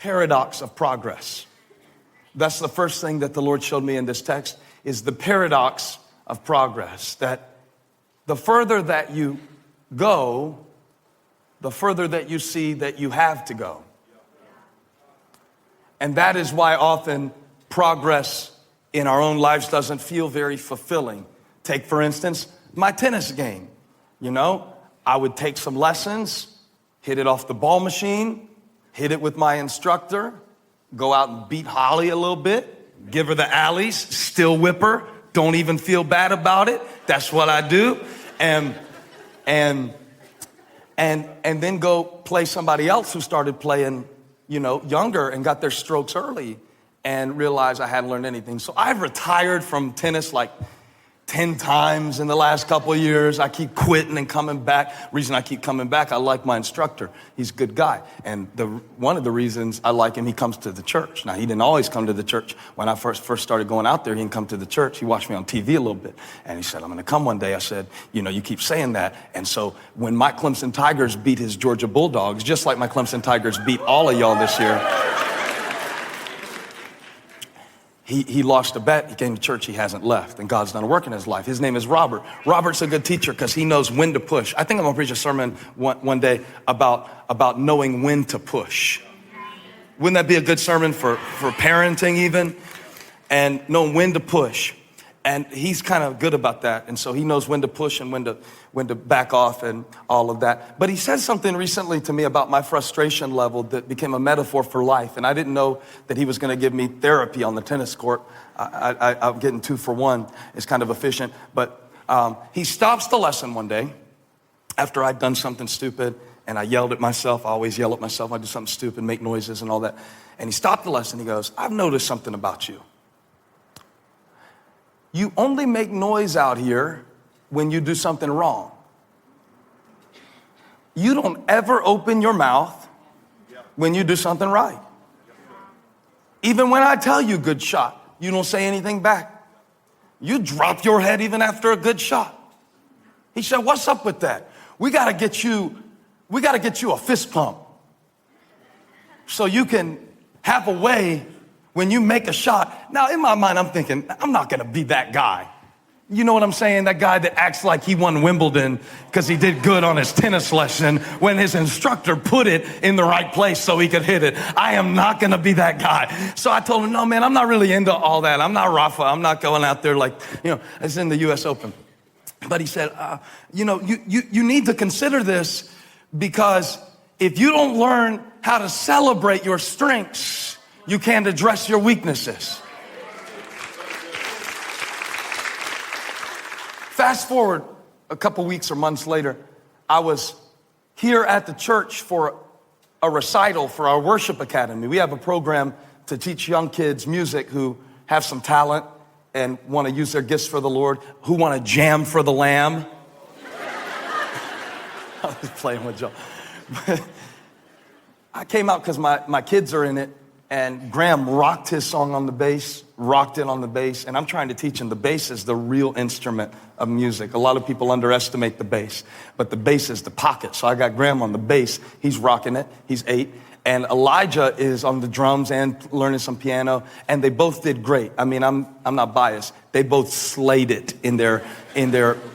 paradox of progress. That's the first thing that the Lord showed me in this text, is the paradox of progress. That the further that you go, the further that you see that you have to go. And that is why often progress in our own lives doesn't feel very fulfilling. Take, for instance, my tennis game. You know, I would take some lessons, hit it off the ball machine, hit it with my instructor, go out and beat Holly a little bit, give her the alleys, still whip her, don't even feel bad about it. That's what I do. And then go play somebody else who started playing, younger and got their strokes early and realized I hadn't learned anything. So I've retired from tennis like 10 times in the last couple of years. I keep quitting and coming back. Reason I keep coming back, I like my instructor. He's a good guy. And one of the reasons I like him, he comes to the church. Now, he didn't always come to the church. When I first started going out there, he didn't come to the church. He watched me on TV a little bit. And he said, I'm going to come one day. I said, you keep saying that. And so when my Clemson Tigers beat his Georgia Bulldogs, just like my Clemson Tigers beat all of y'all this year, He lost a bet. He came to church. He hasn't left. And God's done a work in his life. His name is Robert. Robert's a good teacher because he knows when to push. I think I'm going to preach a sermon one day about knowing when to push. Wouldn't that be a good sermon for parenting even? And knowing when to push. And he's kind of good about that. And so he knows when to push and when to back off and all of that. But he said something recently to me about my frustration level that became a metaphor for life. And I didn't know that he was going to give me therapy on the tennis court. I'm getting 2 for 1. It's kind of efficient. But he stops the lesson one day after I'd done something stupid. And I yelled at myself. I always yell at myself. I do something stupid, make noises and all that. And he stopped the lesson. He goes, I've noticed something about you. You only make noise out here when you do something wrong. You don't ever open your mouth when you do something right. Even when I tell you good shot, you don't say anything back. You drop your head even after a good shot. He said, what's up with that? We got to get you a fist pump so you can have a way when you make a shot. Now, in my mind, I'm thinking, I'm not going to be that guy. You know what I'm saying? That guy that acts like he won Wimbledon because he did good on his tennis lesson when his instructor put it in the right place so he could hit it. I am not going to be that guy. So I told him, no, man, I'm not really into all that. I'm not Rafa. I'm not going out there like, it's in the U.S. Open. But he said, you need to consider this, because if you don't learn how to celebrate your strengths, you can't address your weaknesses. Fast forward a couple weeks or months later, I was here at the church for a recital for our worship academy. We have a program to teach young kids music who have some talent and want to use their gifts for the Lord, who want to jam for the Lamb. I was playing with y'all. I came out because my kids are in it. And Graham rocked his song on the bass, rocked it on the bass. And I'm trying to teach him the bass is the real instrument of music. A lot of people underestimate the bass, but the bass is the pocket. So I got Graham on the bass. He's rocking it. He's 8. And Elijah is on the drums and learning some piano. And they both did great. I mean, I'm not biased. They both slayed it in their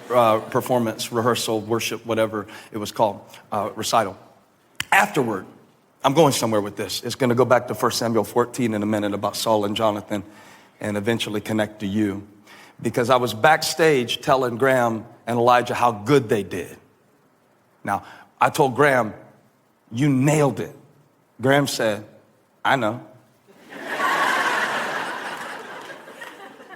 performance, rehearsal, worship, whatever it was called, recital. Afterward, I'm going somewhere with this. It's going to go back to 1 Samuel 14 in a minute about Saul and Jonathan and eventually connect to you. Because I was backstage telling Graham and Elijah how good they did. Now, I told Graham, you nailed it. Graham said, I know.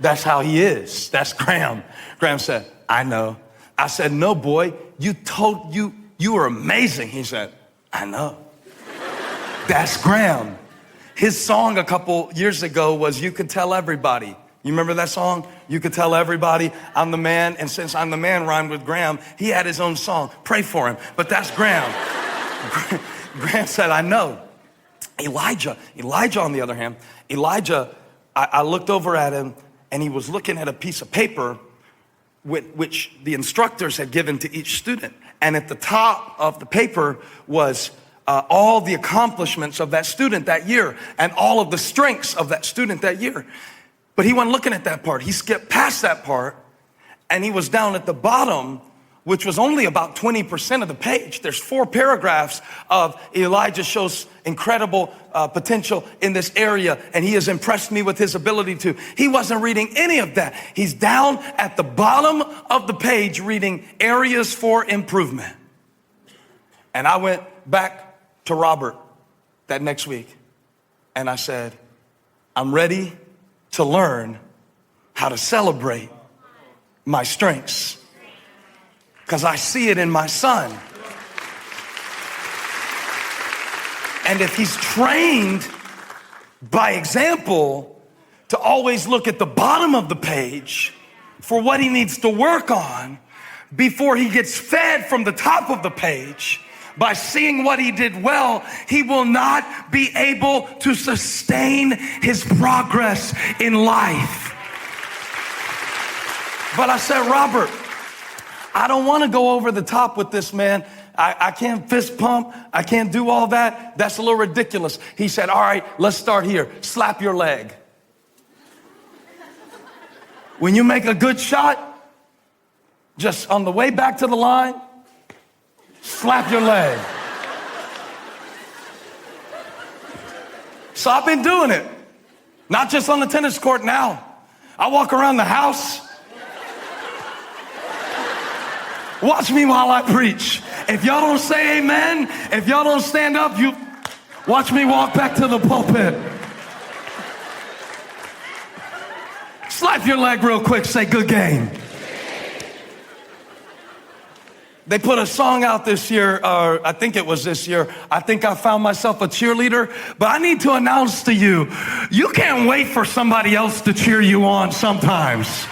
That's how he is. That's Graham. Graham said, I know. I said, no, boy, you were amazing. He said, I know. That's Graham. His song a couple years ago was You Could Tell Everybody. You remember that song? You Could Tell Everybody, I'm the man. And since I'm the man rhymed with Graham, he had his own song. Pray for him. But that's Graham. Graham said, I know. Elijah on the other hand, I looked over at him and he was looking at a piece of paper which the instructors had given to each student. And at the top of the paper was all the accomplishments of that student that year and all of the strengths of that student that year. But he wasn't looking at that part. He skipped past that part, and he was down at the bottom, which was only about 20% of the page. There's 4 paragraphs of Elijah shows incredible potential in this area, and he has impressed me with his ability to. He wasn't reading any of that. He's down at the bottom of the page reading areas for improvement. And I went back to Robert that next week, and I said, I'm ready to learn how to celebrate my strengths, because I see it in my son. And if he's trained by example to always look at the bottom of the page for what he needs to work on before he gets fed from the top of the page by seeing what he did well, he will not be able to sustain his progress in life. But I said, Robert, I don't want to go over the top with this, man. I can't fist pump. I can't do all that. That's a little ridiculous. He said, all right, let's start here. Slap your leg. When you make a good shot, just on the way back to the line, slap your leg. So I've been doing it. Not just on the tennis court now. I walk around the house. Watch me while I preach. If y'all don't say amen, if y'all don't stand up, you watch me walk back to the pulpit. Slap your leg real quick, say good game. They put a song out this year, or I think it was this year. I think I found myself a cheerleader, but I need to announce to you, you can't wait for somebody else to cheer you on sometimes.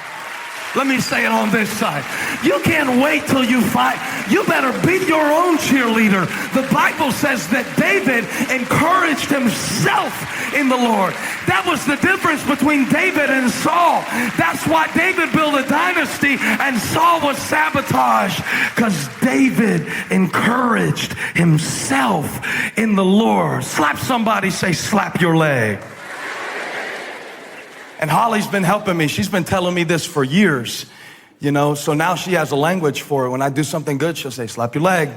Let me say it on this side. You can't wait till you fight. You better be your own cheerleader. The Bible says that David encouraged himself in the Lord. That was the difference between David and Saul. That's why David built a dynasty and Saul was sabotaged, because David encouraged himself in the Lord. Slap somebody, say slap your leg. And Holly's been helping me. She's been telling me this for years, you know, so now she has a language for it. When I do something good, she'll say, slap your leg.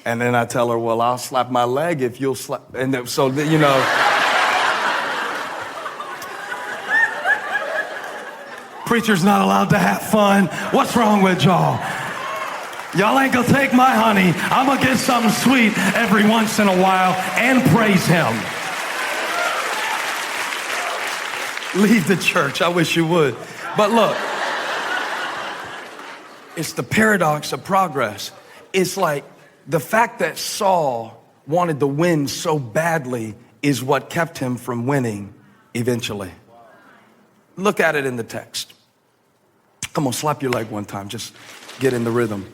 And then I tell her, well, I'll slap my leg if you'll slap. And then, so, you know. Preacher's not allowed to have fun. What's wrong with y'all? Y'all ain't gonna take my honey. I'm gonna get something sweet every once in a while and praise him. Leave the church. I wish you would. But look, it's the paradox of progress. It's like the fact that Saul wanted to win so badly is what kept him from winning eventually. Look at it in the text. Come on, slap your leg one time. Just get in the rhythm.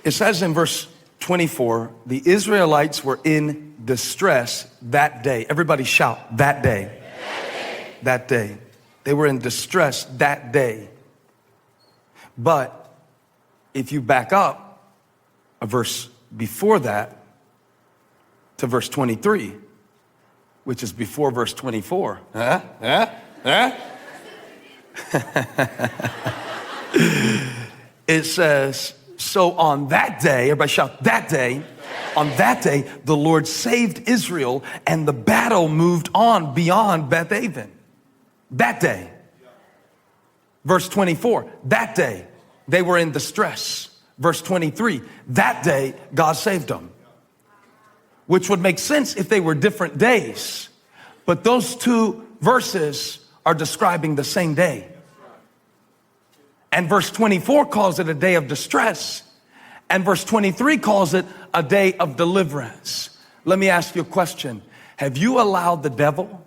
It says in verse 24, the Israelites were in distress that day. Everybody shout, that day. That day. They were in distress that day. But if you back up a verse before that to verse 23, which is before verse 24. It says, so on that day, everybody shout, that day. On that day, the Lord saved Israel and the battle moved on beyond Beth-aven. That day. Verse 24, that day they were in distress. Verse 23, that day God saved them. Which would make sense if they were different days. But those two verses are describing the same day. And verse 24 calls it a day of distress. And verse 23 calls it a day of deliverance. Let me ask you a question. Have you allowed the devil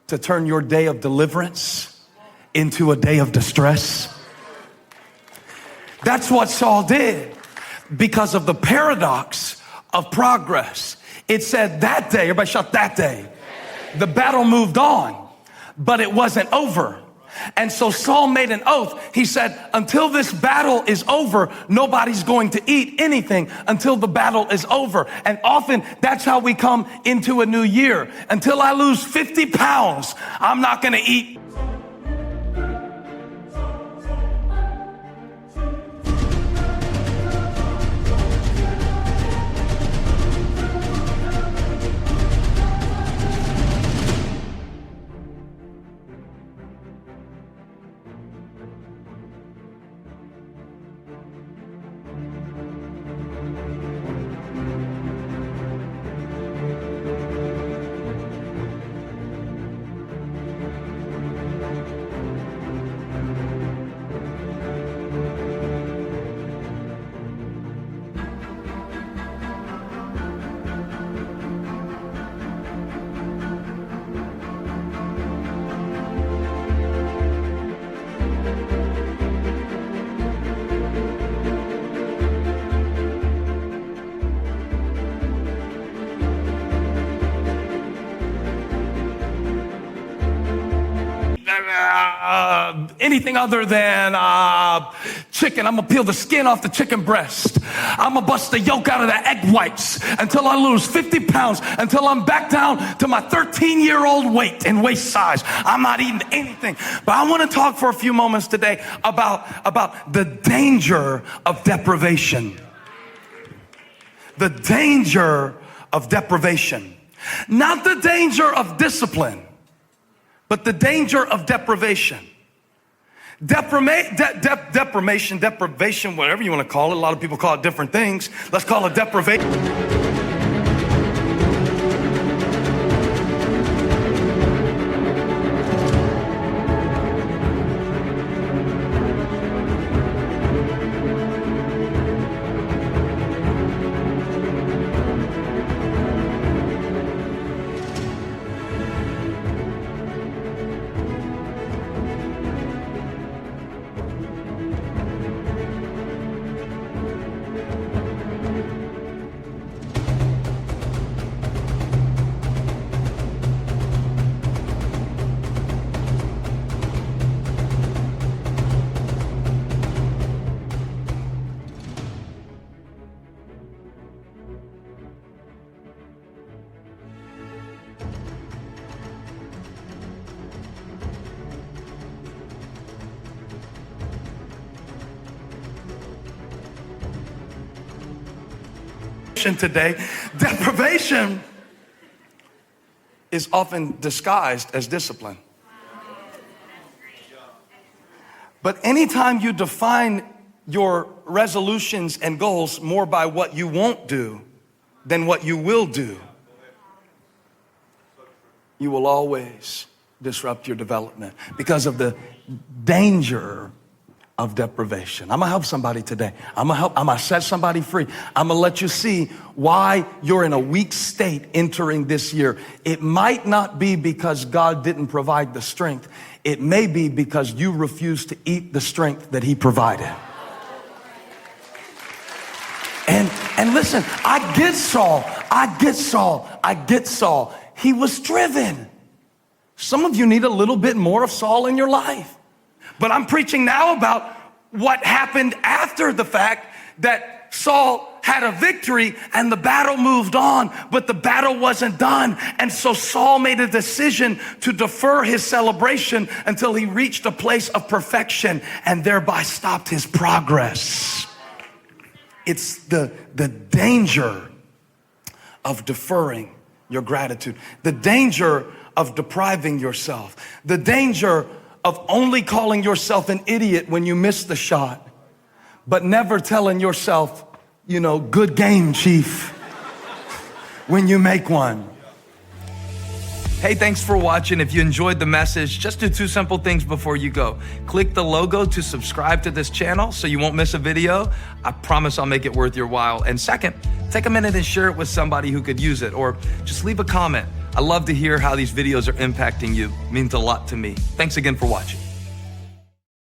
to turn your day of deliverance into a day of distress? That's what Saul did because of the paradox of progress. It said that day, everybody shout that day. The battle moved on, but it wasn't over. And so Saul made an oath. He said, until this battle is over, nobody's going to eat anything until the battle is over. And often that's how we come into a new year. Until I lose 50 pounds, I'm not going to eat. Anything other than chicken. I'm gonna peel the skin off the chicken breast. I'm gonna bust the yolk out of the egg whites until I lose 50 pounds, until I'm back down to my 13-year-old weight and waist size. I'm not eating anything. But I want to talk for a few moments today about the danger of deprivation. The danger of deprivation. Not the danger of discipline, but the danger of deprivation. Deprivation, whatever you want to call it. A lot of people call it different things. Let's call it deprivation. Today, deprivation is often disguised as discipline. But anytime you define your resolutions and goals more by what you won't do than what you will do, you will always disrupt your development because of the danger of deprivation. I'm gonna help somebody today. I'm gonna set somebody free. I'm gonna let you see why you're in a weak state entering this year. It might not be because God didn't provide the strength. It may be because you refuse to eat the strength that He provided. And listen, I get Saul. He was driven. Some of you need a little bit more of Saul in your life. But I'm preaching now about what happened after the fact, that Saul had a victory and the battle moved on, but the battle wasn't done. And so Saul made a decision to defer his celebration until he reached a place of perfection and thereby stopped his progress. It's the danger of deferring your gratitude, the danger of depriving yourself, the danger of only calling yourself an idiot when you miss the shot, but never telling yourself, good game, chief, when you make one. Hey, thanks for watching. If you enjoyed the message, just do 2 simple things before you go. Click the logo to subscribe to this channel so you won't miss a video. I promise I'll make it worth your while. And second, take a minute and share it with somebody who could use it, or just leave a comment. I love to hear how these videos are impacting you. It means a lot to me. Thanks again for watching.